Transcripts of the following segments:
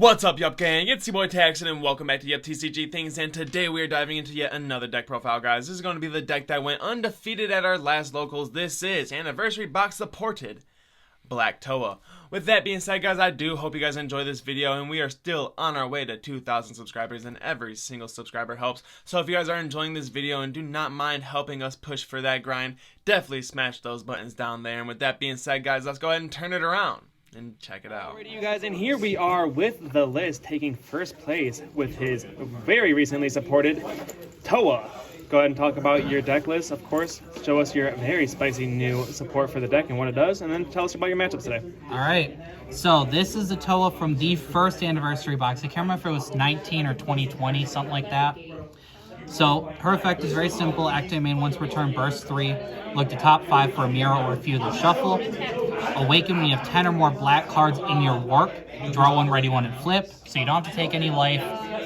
What's up, Yuhp gang? It's your boy Taxon, and welcome back to bt26 Things, and today we are diving into yet another deck profile, guys. This is going to be the deck that went undefeated at our last locals. This is Anniversary Box supported Black Towa. With that being said, guys, I do hope you guys enjoy this video, and we are still on our way to 2,000 subscribers, and every single subscriber helps. So if you guys are enjoying this video and do not mind helping us push for that grind, definitely smash those buttons down there. And with that being said, guys, let's go ahead and turn it around and check it out. Alrighty, you guys, and here we are with the list taking first place with his very recently supported Towa. Go ahead and talk about your deck list, of course. Show us your very spicy new support for the deck and what it does, and then tell us about your matchups today. Alright, so this is the Towa from the first anniversary box. I can't remember if it was 19 or 2020, something like that. So her effect is very simple. Activate main once per turn, burst 3. Look to top 5 for a mirror or a few of the shuffle. Awaken when you have 10 or more black cards in your warp. Draw one, ready one, and flip. So you don't have to take any life.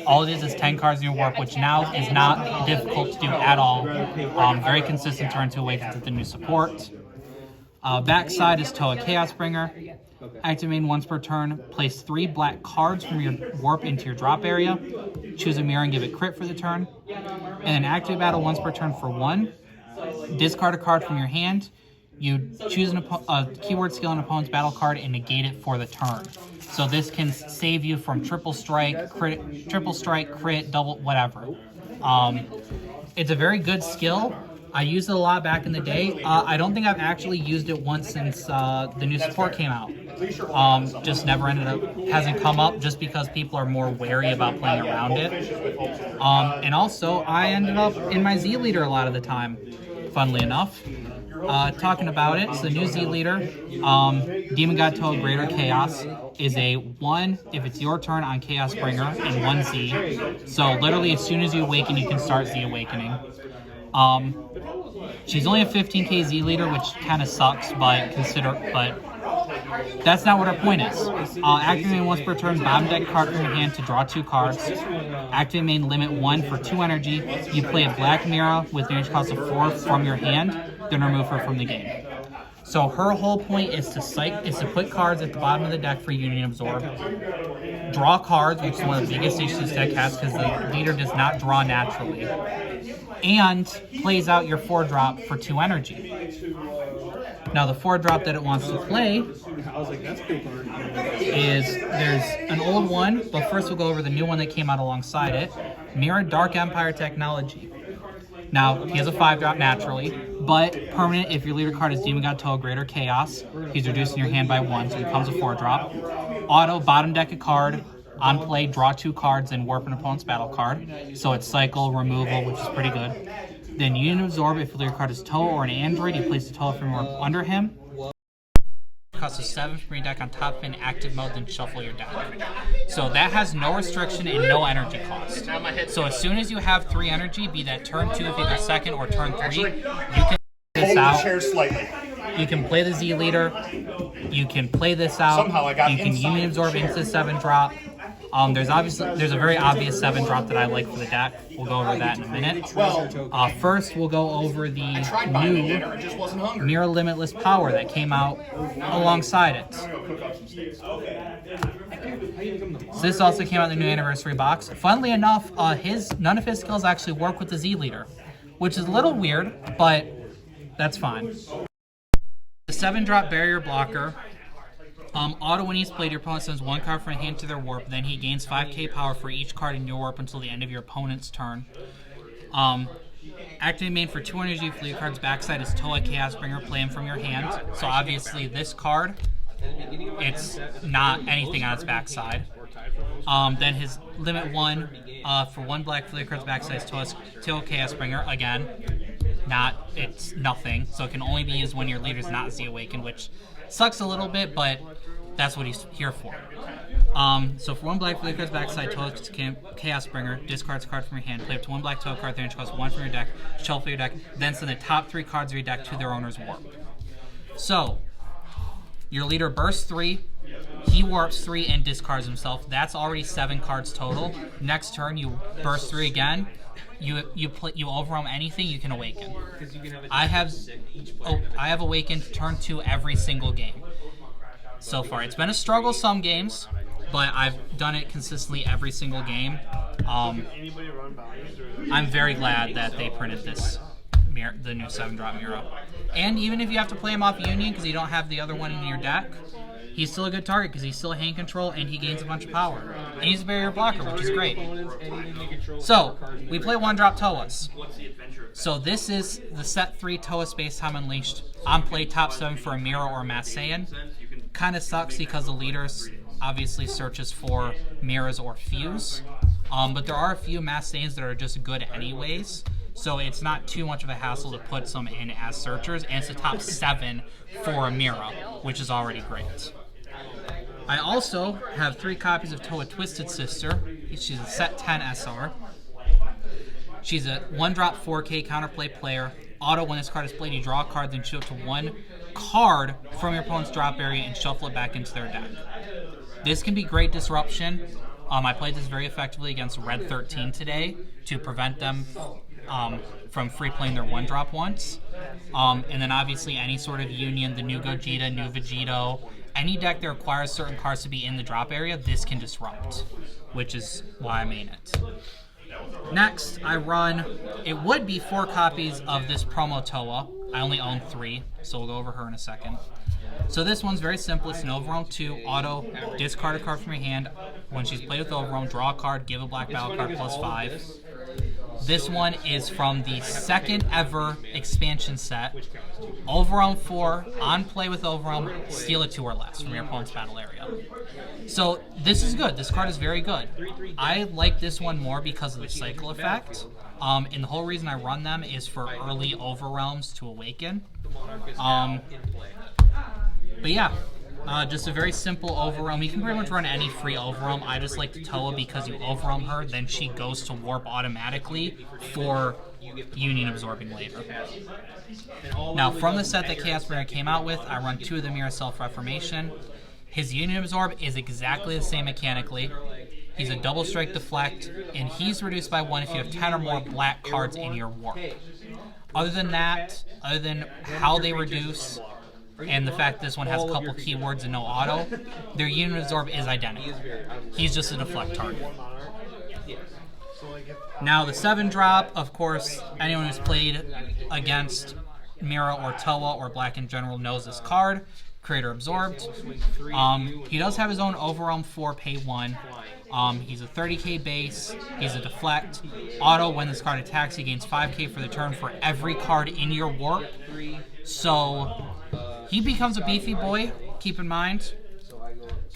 All it is 10 cards in your warp, which now is not difficult to do at all. Very consistent turn to awaken with the new support. Backside is Towa chaosbringer. Activate main once per turn. Place 3 black cards from your warp into your drop area. Choose a mirror and give it crit for the turn. And then activate battle once per turn for 1. Discard a card from your hand. You choose a keyword skill in an opponent's battle card and negate it for the turn. So this can save you from triple strike, crit, double, whatever. It's a very good skill. I used it a lot back in the day. I don't think I've actually used it once since the new support came out. Just never hasn't come up just because people are more wary about playing around it. And also, I ended up in my Z leader a lot of the time, funnily enough. Talking about it, so the new Z leader, Demon God Towa Greater Chaos, is a 1 if it's your turn on chaosbringer and 1 Z. So literally as soon as you awaken, you can start Z awakening. She's only a 15k Z leader, which kind of sucks, but that's not what her point is. Activate main once per turn, bottom deck card from your hand to draw 2 cards. Activate main limit 1 for 2 energy. You play a black mirror with damage cost of 4 from your hand, then remove her from the game. So her whole point is to put cards at the bottom of the deck for Union Absorb. Draw cards, which is one of the biggest issues this deck has because the leader does not draw naturally. And plays out your 4-drop for 2 energy. Now the 4-drop that it wants to play is, there's an old one, but first we'll go over the new one that came out alongside it. Mirror Dark Empire Technology. Now, he has a 5-drop naturally, but permanent if your leader card is Demon God Towa Greater Chaos. He's reducing your hand by 1, so he becomes a 4-drop. Auto, bottom deck a card. On play, draw 2 cards and warp an opponent's battle card. So it's cycle, removal, which is pretty good. Then Union Absorb, if your leader card is Towa or an android, you place the Towa from warp under him. Costs a 7 from your deck on top in active mode, then shuffle your deck. So that has no restriction and no energy cost. So as soon as you have 3 energy, be that turn 2 if either second or turn 3, you can play this out. You can play the Z leader. You can play this out. You can Union Absorb into the 7-drop. There's a very obvious 7-drop that I like for the deck. We'll go over that in a minute. First, we'll go over the new Mirror Limitless Power that came out alongside it. So this also came out in the new anniversary box. Funnily enough, none of his skills actually work with the Z leader, which is a little weird, but that's fine. The 7-drop barrier blocker. Auto when he's played, your opponent sends 1 card from a hand to their warp, then he gains 5k power for each card in your warp until the end of your opponent's turn. Activate main for 2 energy for your card's backside is Towa chaosbringer, play him from your hand. So obviously this card, it's not anything on its backside. Then his limit 1 for 1 black for your card's backside is Towa chaosbringer, again. It's nothing, so it can only be used when your leader's not Z awakened, which sucks a little bit, but that's what he's here for. So for 1 black for the card's backside, Towa chaosbringer, discards a card from your hand, play up to 1 black Towa card, then costs 1 from your deck, shuffle your deck, then send the top 3 cards of your deck to their owner's warp. So your leader bursts 3, he warps 3 and discards himself. That's already 7 cards total. Next turn you burst 3 again. You overwhelm anything, you can awaken. I have awakened turn 2 every single game so far. It's been a struggle some games, but I've done it consistently every single game. I'm very glad that they printed this, the new 7-drop Mira. And even if you have to play him off Union because you don't have the other one in your deck, he's still a good target because he's still a hand control and he gains a bunch of power. And he's a barrier blocker, which is great. So, we play 1-drop Towas. So this is the set 3 Towa Space Time Unleashed. On play top 7 for a Mira or a Mass Saiyan. Kind of sucks because the leaders obviously searches for Miras or Fuse. But there are a few Mass Saiyans that are just good anyways. So it's not too much of a hassle to put some in as searchers. And it's the top 7 for a Mira, which is already great. I also have 3 copies of Towa Twisted Sister. She's a set 10 SR. She's a 1-drop 4K counterplay player. Auto, when this card is played, you draw a card, then show it to 1 card from your opponent's drop area and shuffle it back into their deck. This can be great disruption. I played this very effectively against Red 13 today to prevent them from free playing their 1-drop once. And then obviously any sort of Union, the new Gogeta, new Vegito, any deck that requires certain cards to be in the drop area, this can disrupt, which is why I main it. Next, I run, it would be 4 copies of this promo Towa. I only own 3, so we'll go over her in a second. So this one's very simple. It's an Overwhelm 2, auto, discard a card from your hand. When she's played with Overwhelm, draw a card, give a black battle card +5. This one is from the 2nd ever expansion set. Overwhelm 4, on play with Overwhelm, steal a 2 or less from your opponent's battle area. So this is good. This card is very good. I like this one more because of the cycle effect. And the whole reason I run them is for early Overwhelms to awaken. But yeah, just a very simple Overwhelm. You can pretty much run any free Overwhelm. I just like the Towa because you Overwhelm her, then she goes to Warp automatically for Union absorbing later. Now, from the set that chaosbringer came out with, I run 2 of the Mirror Self-Reformation. His Union Absorb is exactly the same mechanically. He's a double strike deflect, and he's reduced by 1 if you have 10 or more black cards in your Warp. Other than that, other than how they reduce, and the fact this one has a couple keywords and no auto, their Union Absorb is identical. He's just a deflect target. Now the 7-drop, of course, anyone who's played against Mira or Towa or Black in general knows this card. Creator Absorbed. He does have his own Overwhelm 4 pay 1. He's a 30k base. He's a deflect. Auto, when this card attacks, he gains 5k for the turn for every card in your Warp. So he becomes a beefy boy, keep in mind.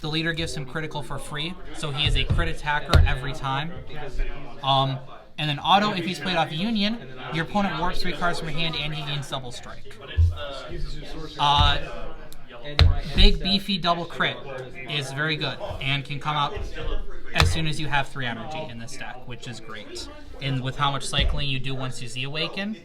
The leader gives him critical for free, so he is a crit attacker every time. And then auto, if he's played off Union, your opponent warps 3 cards from your hand and he gains double strike. Big beefy double crit is very good and can come out as soon as you have 3 energy in this deck, which is great. And with how much cycling you do once you Z-Awaken.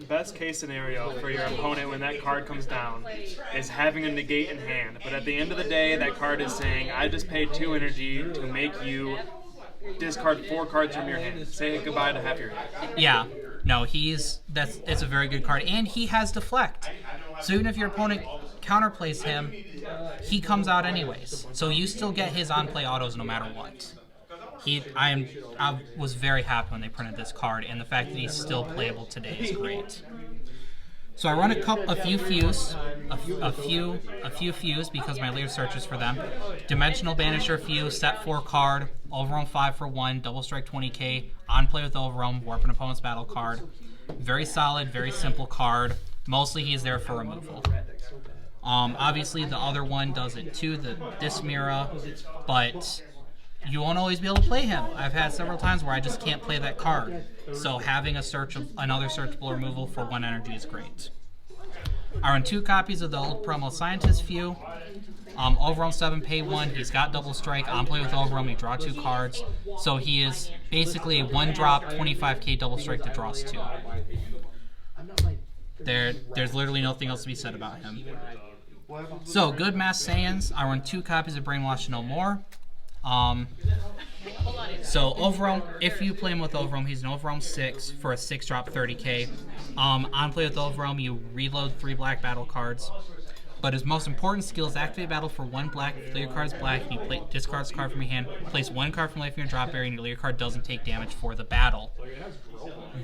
Best case scenario for your opponent when that card comes down is having a negate in hand. But at the end of the day, that card is saying, I just paid 2 energy to make you discard 4 cards from your hand. Say goodbye to half your hand. Yeah. No, it's a very good card. And he has deflect. So even if your opponent counterplays him, he comes out anyways. So you still get his on-play autos no matter what. I was very happy when they printed this card, and the fact that he's still playable today is great. So I run a few Fuse because my leader searches for them. Dimensional Banisher Fuse, set 4 card, Overwhelm 5 for 1, double strike 20k, on play with Overwhelm, warp an opponent's battle card. Very solid, very simple card. Mostly he's there for removal. Obviously the other one does it too, this Mira, but you won't always be able to play him. I've had several times where I just can't play that card. So having another searchable removal for 1 energy is great. I run 2 copies of the old promo Scientist Few. Overwhelm 7 pay 1, he's got double strike, on play with Overwhelm, you draw 2 cards. So he is basically a 1-drop 25k double strike that draws 2. There's literally nothing else to be said about him. So, good Mass Saiyans, I run 2 copies of Brainwash No More. So Overwhelm, if you play him with Overwhelm, he's an Overwhelm 6 for a 6-drop 30k. On play with Overwhelm, you reload 3 black battle cards. But his most important skill is activate battle for 1 black, play your card's black, and you discard this card from your hand, place 1 card from life in your drop area, and your layer card doesn't take damage for the battle.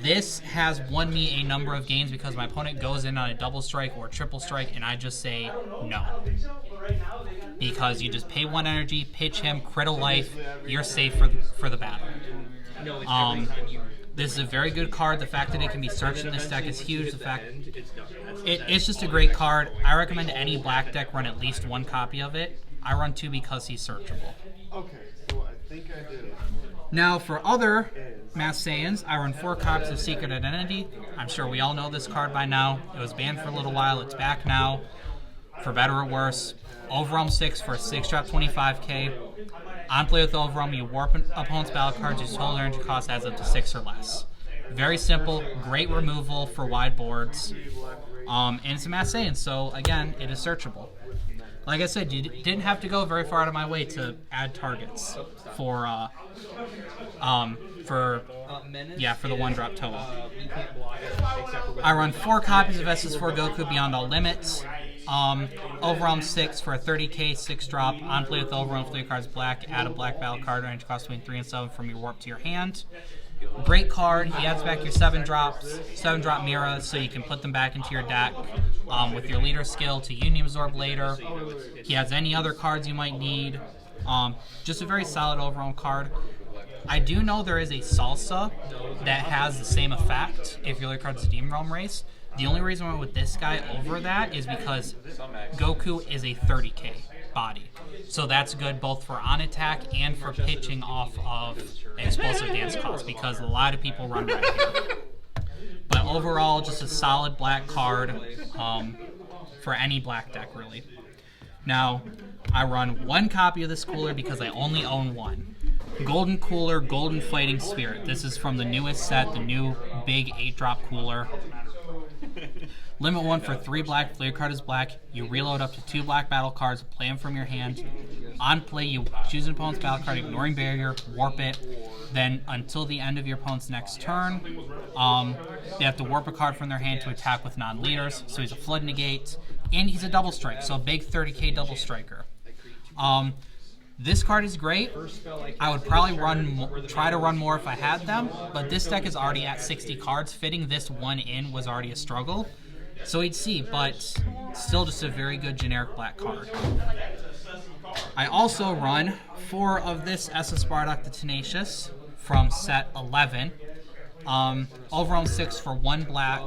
This has won me a number of games because my opponent goes in on a double strike or triple strike, and I just say no. Because you just pay 1 energy, pitch him, crit a life, you're safe for the battle. This is a very good card. The fact that it can be searched in this deck is huge. The fact it's just a great card. I recommend any black deck run at least 1 copy of it. I run 2 because he's searchable. Okay, so I think I do. Now for other Mass Saiyans, I run 4 copies of Secret Identity. I'm sure we all know this card by now. It was banned for a little while. It's back now, for better or worse. Overwhelm 6 for a 6-drop 25k. On play with Overwhelm, you warp an opponent's battle cards whose total energy cost adds up to 6 or less. Very simple, great removal for wide boards. And it's a Mass Saiyan, so again, it is searchable. Like I said, you didn't have to go very far out of my way to add targets for the 1-drop Towa. I run 4 copies of SS4 Goku Beyond All Limits. Overwhelm 6 for a 30k 6-drop. On play with Overwhelm, play your cards black. Add a black battle card, range cost between 3 and 7 from your warp to your hand. Great card. He adds back your 7-drop Mira, so you can put them back into your deck with your leader skill to Union Absorb later. He adds any other cards you might need. Just a very solid overall card. I do know there is a Salsa that has the same effect if your other card is a Demon Realm race. The only reason I went with this guy over that is because Goku is a 30k body. So that's good both for on attack and for pitching off of explosive dance cost because a lot of people run red here. But overall, just a solid black card for any black deck, really. Now, I run 1 copy of this cooler because I only own 1. Golden Cooler, Golden Fighting Spirit. This is from the newest set, the new big 8-drop cooler. Limit 1 for 3 black, play your card is black. You reload up to 2 black battle cards, play them from your hand. On play, you choose an opponent's battle card, ignoring barrier, warp it. Then, until the end of your opponent's next turn, they have to warp a card from their hand to attack with non-leaders. So he's a Flood Negate, and he's a double strike, so a big 30k double striker. This card is great. I would probably try to run more if I had them, but this deck is already at 60 cards. Fitting this one in was already a struggle. So we'd see, but still just a very good generic black card. I also run 4 of this SS Bardock the Tenacious from set 11. Overwhelm 6 for 1 black.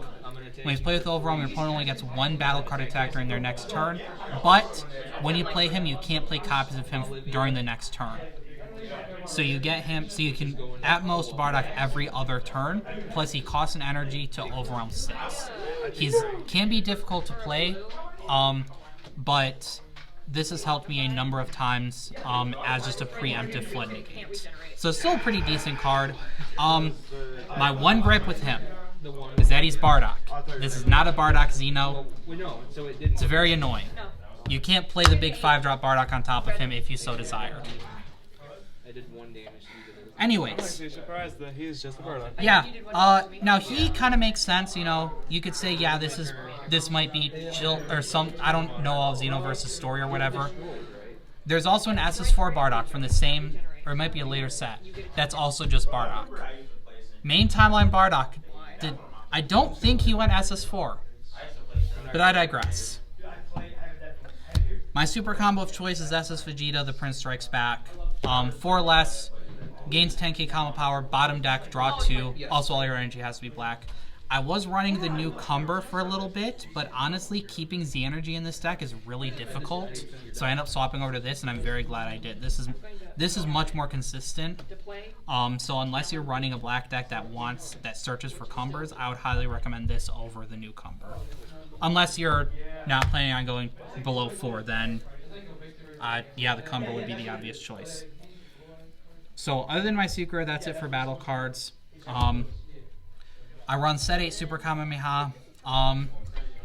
When he's played with Overwhelm, your opponent only gets 1 battle card attack during their next turn. But when you play him, you can't play copies of him during the next turn. So you get him, so you can at most Bardock every other turn. Plus he costs an energy to Overwhelm 6. He can be difficult to play, but this has helped me a number of times as just a preemptive Flood Negate. So it's still a pretty decent card. My one gripe with him is that he's Bardock. This is not a Bardock Xeno. It's very annoying. You can't play the big 5-drop Bardock on top of him if you so desired. Anyways. I'm surprised that he's just a Bardock. Yeah. Now he kind of makes sense. You know, you could say, yeah, this might be chill or some. I don't know all of Xenoverse's story or whatever. There's also an SS4 Bardock from the same, or it might be a later set. That's also just Bardock. Main timeline Bardock. I don't think he went SS4, but I digress. My super combo of choice is SS Vegeta, the Prince Strikes Back. 4 less, gains 10k combo power, bottom deck, draw 2. Also, all your energy has to be black. I was running the new Cumber for a little bit, but honestly, keeping Z energy in this deck is really difficult. So I ended up swapping over to this, and I'm very glad I did. This is much more consistent. So unless you're running a black deck that searches for Cumbers, I would highly recommend this over the new Cumber. Unless you're not planning on going below 4, then yeah, the Cumber would be the obvious choice. So other than my secret, that's it for battle cards. I run set 8 Super Kamehameha.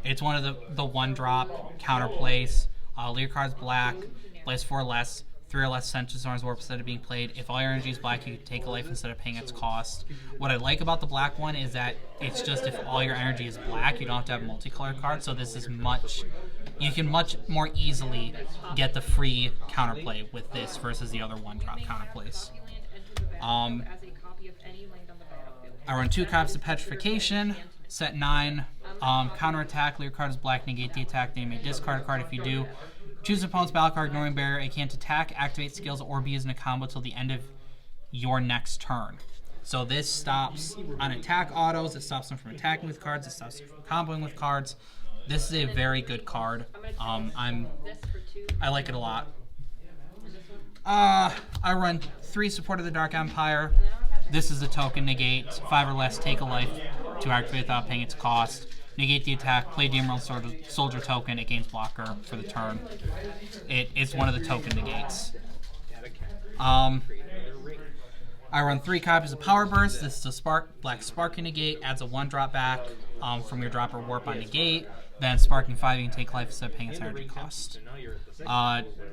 It's one of the 1-drop counterplays. Leader card's black, plays 4 less, 3 or less Sentinel's Warp instead of being played. If all your energy is black, you can take a life instead of paying its cost. What I like about the black one is that it's just if all your energy is black, you don't have to have a multicolored card, so this is you can much more easily get the free counterplay with this versus the other one-drop counterplays. I run 2 copies of Petrification, set 9, counterattack, your card is black, negate the attack, then you may discard a card. If you do, choose an opponent's battle card, ignoring barrier. It can't attack, activate skills, or be used in a combo till the end of your next turn. So this stops on attack autos, it stops them from attacking with cards, it stops them from comboing with cards. This is a very good card. I like it a lot. I run 3 Support of the Dark Empire. This is a token, negate, 5 or less, take a life to activate without paying its cost. Negate the attack, play the Emerald Soldier token, it gains blocker for the turn. It's one of the token negates. I run 3 copies of Power Burst. This is a black Sparking negate, adds a 1-drop back from your dropper warp on negate. Then Sparking 5, you can take life instead of paying its energy cost.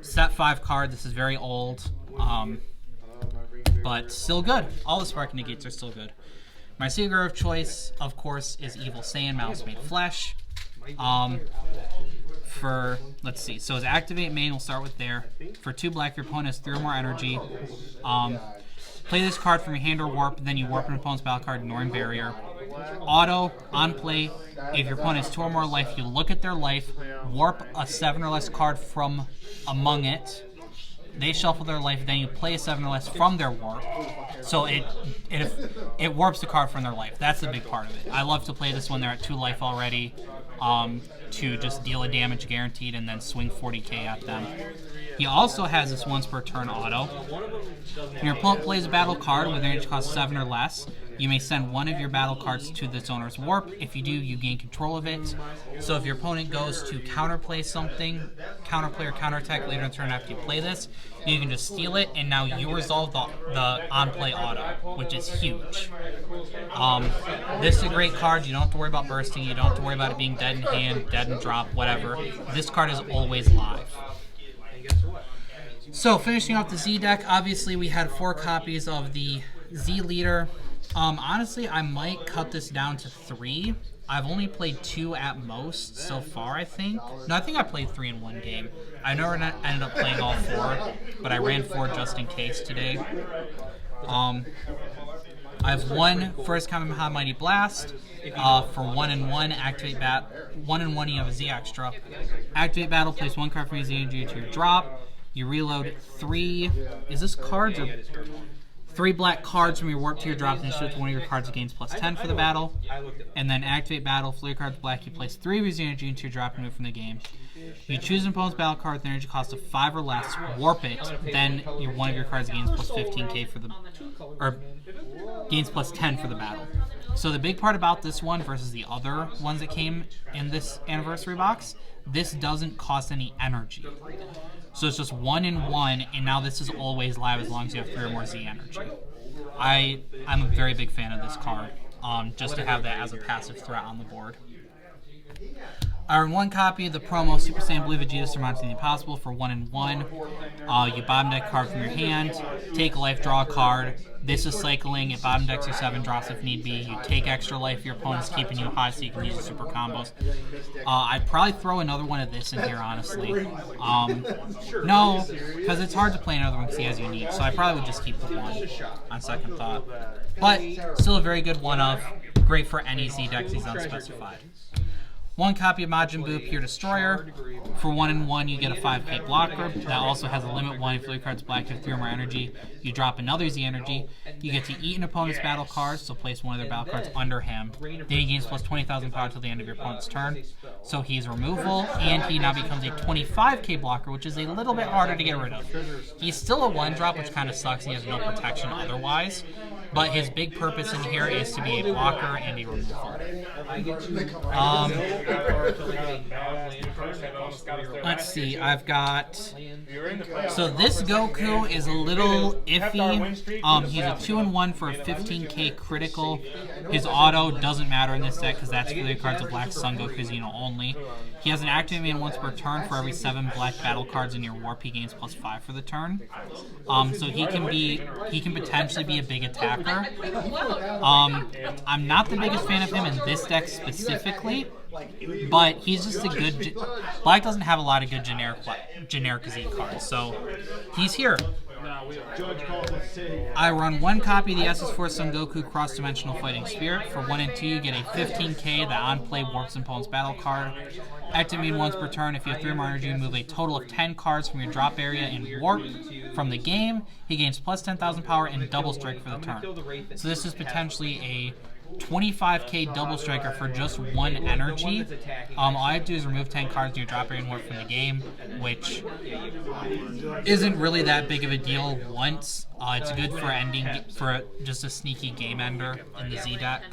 Set 5 card, this is very old, but still good. All the Sparking negates are still good. My Seeker of choice, of course, is Evil Saiyan, Mouse Made Flesh. Let's see, so his activate main, we'll start with there. For 2 black, your opponent has 3 or more energy. Play this card from your hand or warp, then you warp an opponent's battle card, ignoring barrier. Auto, on play, if your opponent has 2 or more life, you look at their life, warp a 7 or less card from among it. They shuffle their life, then you play a 7 or less from their warp. So it warps the card from their life. That's the big part of it. I love to play this when they're at 2 life already, to just deal a damage guaranteed and then swing 40k at them. He also has this once per turn auto. When your opponent plays a battle card with energy cost 7 or less, you may send one of your battle cards to this owner's warp. If you do, you gain control of it. So if your opponent goes to counterplay something, counterplay or counterattack later in the turn after you play this, you can just steal it, and now you resolve the on-play auto, which is huge. This is a great card. You don't have to worry about bursting. You don't have to worry about it being dead in hand, dead in drop, whatever. This card is always live. So finishing off the Z deck, obviously we had 4 copies of the Z Leader. Honestly, I might cut this down to 3. I've only played 2 at most so far, I think. No, I think I played 3 in one game. I never ended up playing all 4, but I ran 4 just in case today. I have 1 First Kamehameha Mighty Blast. For 1 and 1, activate 1 and 1, you have a Z extra. Activate battle, place 1 card from your Z energy to your drop. You reload 3. Is this cards or 3 black cards from your warp to your drop, and shoot one of your cards gains plus 10 for the battle. And then activate battle, flip your cards black, you place 3 of your Z energy into your drop and move from the game. You choose an opponent's battle card with an energy cost of 5 or less, warp it, then one of your cards gains plus 15k for the, or gains plus 10 for the battle. So the big part about this one versus the other ones that came in this anniversary box, this doesn't cost any energy. So it's just 1 and 1, and now this is always live as long as you have 3 or more Z energy. I'm a very big fan of this card, just to have that as a passive threat on the board. I run 1 copy of the promo Super Saiyan Blue Vegeta Surmounting the Impossible for 1 and 1. You bottom deck a card from your hand, take a life, draw a card. This is cycling. It bottom decks your 7 drops if need be. You take extra life. Your opponent's keeping you high so you can use the super combos. I'd probably throw another one of this in here, honestly. No, because it's hard to play another one because he has unique. So I probably would just keep the 1 on second thought. But still a very good one of. Great for any Z deck. He's unspecified. 1 copy of Majin Buu Pure Destroyer. For 1 and 1, you get a 5k blocker. That also has a limit 1. If your card's black, you have 3 or more energy. You drop another Z energy. You get to eat an opponent's battle cards, so place one of their battle cards under him. Then he gains plus 20,000 power till the end of your opponent's turn. So he's removal, and he now becomes a 25k blocker, which is a little bit harder to get rid of. He's still a 1-drop, which kind of sucks. He has no protection otherwise. but his big purpose in here is to be a blocker and a removal. Let's see, I've got... So this Goku is a little iffy. He's a 2-1 for a 15k critical. His auto doesn't matter in this deck because that's for the cards of Black Sun Goku Xeno only. He has an active main once per turn. For every 7 black battle cards in your Warp, he gains +5 for the turn. So he can potentially be a big attacker. I'm not the biggest fan of him in this deck specifically, but he's just a good... Black doesn't have a lot of good generic Z cards, so he's here. I run 1 copy of the SS4 Son Goku Cross-Dimensional Fighting Spirit. For 1 and 2, you get a 15k that on-play warps an opponent's battle card. Activate once per turn. If you have 3 more energy, move a total of 10 cards from your drop area and warp from the game. He gains plus 10,000 power and double strike for the turn. So this is potentially a 25k double striker for just 1 energy. All I have to do is remove 10 cards in your drop area and warp from the game, which isn't really that big of a deal once. It's good for ending, for just a sneaky game ender in the Z deck.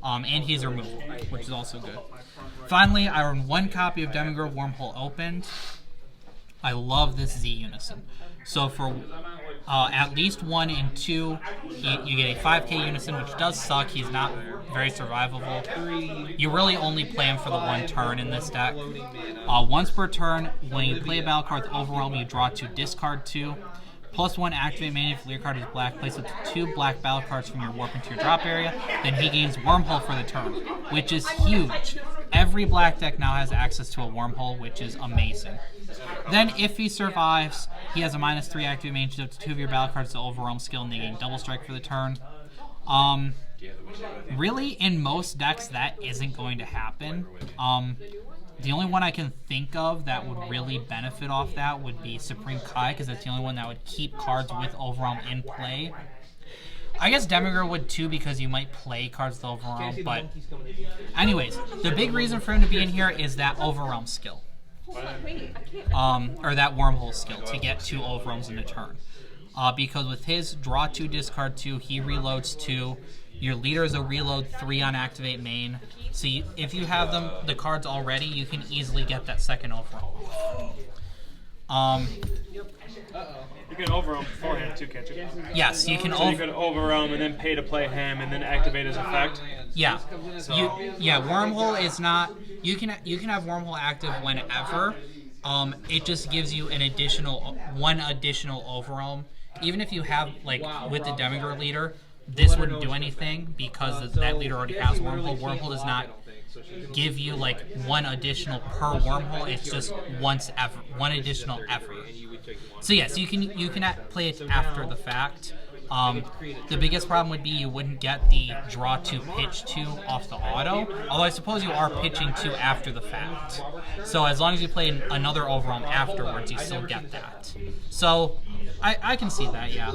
And he's a removal, which is also good. Finally, I run 1 copy of Demigirl Wormhole Opened. I love this Z-Unison. So for at least 1 and 2, you get a 5k Unison, which does suck. He's not very survivable. You really only play him for the 1 turn in this deck. Once per turn, when you play a battle card with Overwhelm, you draw 2, discard 2. +1 activate main if your card is black. Place up to 2 black battle cards from your warp into your drop area. Then he gains Wormhole for the turn, which is huge. Every black deck now has access to a Wormhole, which is amazing. Then, if he survives, he has a -3 activate main up to 2 of your battle cards to Overwhelm skill, and they gain double strike for the turn. Really, in most decks, that isn't going to happen. The only one I can think of that would really benefit off that would be Supreme Kai, because that's the only one that would keep cards with Overwhelm in play. I guess Demigirl would too, because you might play cards with Overwhelm, but anyways, the big reason for him to be in here is that Overwhelm skill. Or that Wormhole skill, to get 2 Overwhelms in a turn. Because with his draw 2, discard 2, he reloads 2. Your leader is a reload 3 on activate main. So if you have the cards already, you can easily get that second Overwhelm. You can overwhelm beforehand too, can't you? Yes, you can. So you could overwhelm and then pay to play him and then activate his effect. Yeah, Wormhole is not. You can have Wormhole active whenever. It just gives you an additional 1 additional overwhelm. Even if you have, like with the Demigirl leader, this wouldn't do anything because that leader already has Wormhole. Wormhole does not give you like 1 additional per Wormhole. It's just once ever, 1 additional ever. So yes, you can play it after the fact. The biggest problem would be you wouldn't get the draw 2, pitch 2 off the auto. Although I suppose you are pitching 2 after the fact. So as long as you play another Overwhelm afterwards, you still get that. So I can see that, yeah.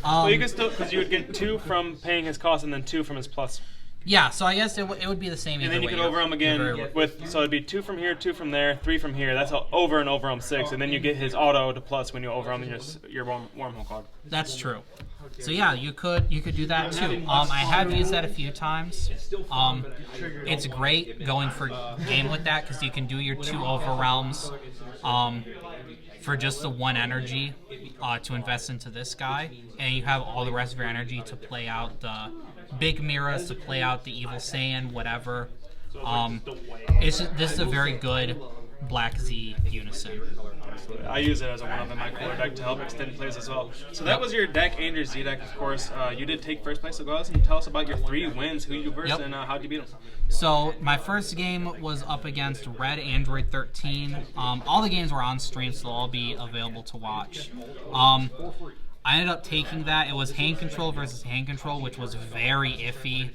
Well, you can still, because you would get 2 from paying his cost and then 2 from his plus. Yeah, so I guess it would be the same either way. And then you could overwhelm again with, so it'd be 2 from here, 2 from there, 3 from here. That's over and overwhelm 6, and then you get his auto to plus when you overwhelm your Wormhole card. That's true. So yeah, you could do that too. I have used that a few times. It's great going for game with that because you can do your 2 overwhelms for just the 1 energy to invest into this guy, and you have all the rest of your energy to play out the big mirrors, to play out the evil Saiyan, whatever. This is a very good Black Z Unison. I use it as a one-up in my cooler deck to help extend plays as well. So that was your deck and your Z deck, of course. You did take first place, so go ahead and tell us about your 3 wins, who you versed, and how did you beat them. So my first game was up against Red Android 13. All the games were on stream, so they'll all be available to watch. I ended up taking that. It was hand control versus hand control, which was very iffy.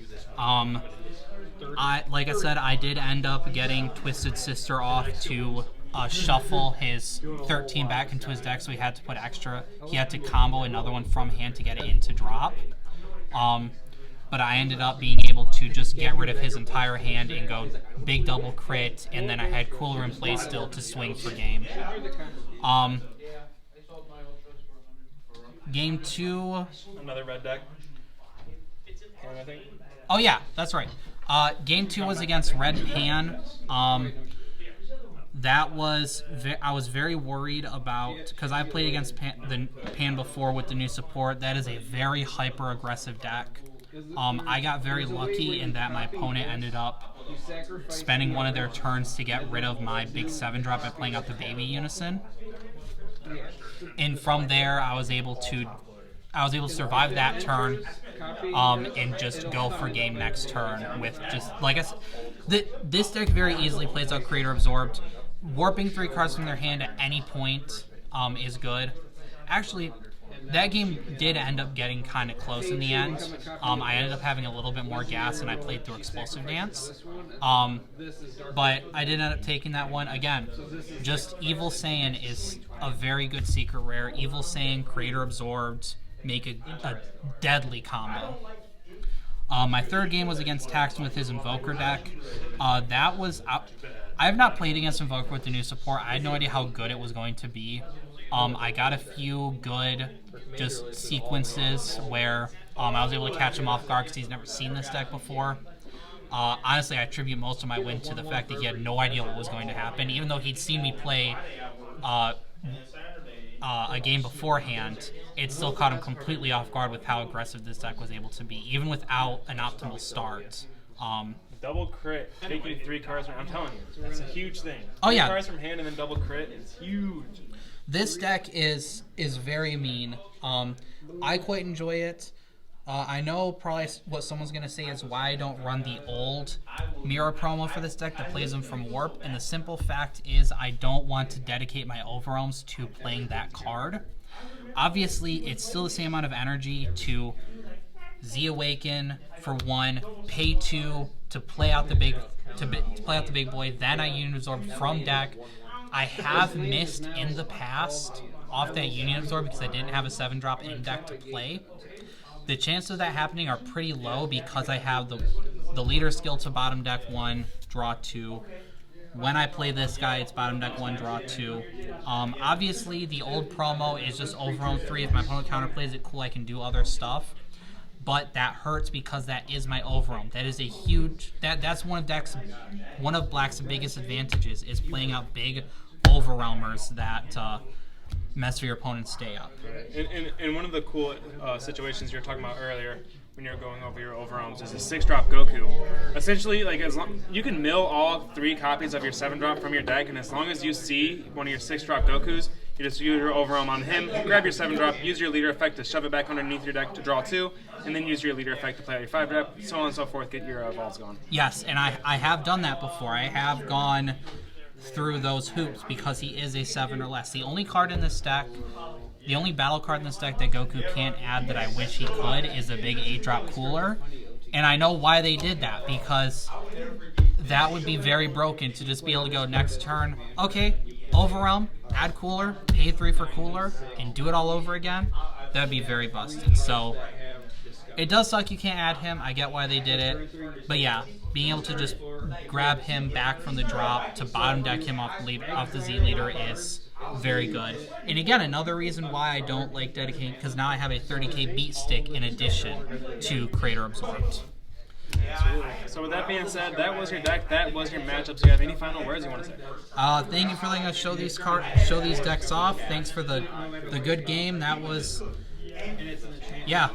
Like I said, I did end up getting Twisted Sister off to shuffle his 13 back into his deck, so he had to put extra. He had to combo another one from hand to get it into drop. But I ended up being able to just get rid of his entire hand and go big double crit, and then I had Cooler in play still to swing for game. Game 2. Another red deck. I think. Oh yeah, that's right. Game 2 was against Red Pan. That was I was very worried about, because I played against the Pan before with the new support. That is a very hyper aggressive deck. I got very lucky in that my opponent ended up spending one of their turns to get rid of my big 7-drop by playing out the baby Unison. And from there, I was able to survive that turn, and just go for game next turn with just, like I said, this deck very easily plays out Creator Absorbed. Warping 3 cards from their hand at any point is good. Actually, that game did end up getting kind of close in the end. I ended up having a little bit more gas, and I played through Explosive Dance. But I did end up taking that one. Again, just Evil Saiyan is a very good secret rare. Evil Saiyan, Creator Absorbed, make a deadly combo. My third game was against Taxton with his Invoker deck. That was... I have not played against Invoker with the new support. I had no idea how good it was going to be. I got a few good just sequences where I was able to catch him off guard because he's never seen this deck before. Honestly, I attribute most of my win to the fact that he had no idea what was going to happen. Even though he'd seen me play a game beforehand, it still caught him completely off guard with how aggressive this deck was able to be, even without an optimal start. Double crit, taking 3 cards from... I'm telling you, that's a huge thing. Oh, yeah. 3 cards from hand and then double crit is huge. This deck is very mean. I quite enjoy it. I know probably what someone's going to say is why I don't run the old mirror promo for this deck that plays them from Warp, and the simple fact is I don't want to dedicate my Overwhelms to playing that card. Obviously, it's still the same amount of energy to Z-Awaken for 1, pay 2 to play out the big boy, then I Union Absorb from deck. I have missed in the past off that Union Absorb because I didn't have a 7-drop in deck to play. The chances of that happening are pretty low because I have the leader skill to bottom deck 1, draw 2. When I play this guy, it's bottom deck 1, draw 2. Obviously, the old promo is just Overwhelm 3. If my opponent counterplays it, cool, I can do other stuff. But that hurts because that is my Overwhelm. That is a huge... That's one of Black's biggest advantages, is playing out big Overwhelmers that mess for your opponent's stay up. And one of the cool situations you were talking about earlier when you're going over your Overwhelms is a 6-drop Goku. Essentially, like, you can mill all 3 copies of your 7-drop from your deck, and as long as you see one of your 6-drop Gokus, you just use your Overwhelm on him, grab your 7-drop, use your leader effect to shove it back underneath your deck to draw 2, and then use your leader effect to play out your 5-drop, so on and so forth, get your evolves going. Yes, and I have done that before. I have gone through those hoops because he is a 7 or less. The only card in this deck, the only battle card in this deck that Goku can't add that I wish he could is a big 8-drop Cooler. And I know why they did that, because that would be very broken to just be able to go next turn, okay, Overwhelm, add Cooler, pay 3 for Cooler, and do it all over again. That would be very busted. So it does suck you can't add him. I get why they did it. But yeah, being able to just grab him back from the drop to bottom deck him off the Z leader is very good. And again, another reason why I don't like dedicating, because now I have a 30k beat stick in addition to Creator Absorbed. Absolutely. So with that being said, that was your deck, that was your matchups. Do you have any final words you want to say? Thank you for letting us show these decks off. Thanks for the good game. That was, yeah.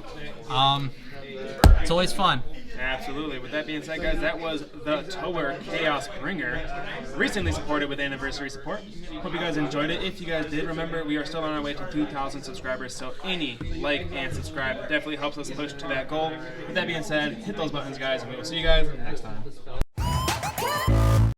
It's always fun. Absolutely. With that being said, guys, that was the Towa chaosbringer, recently supported with anniversary support. Hope you guys enjoyed it. If you guys did, remember, we are still on our way to 2,000 subscribers, so any like and subscribe definitely helps us push to that goal. With that being said, hit those buttons, guys, and we will see you guys next time.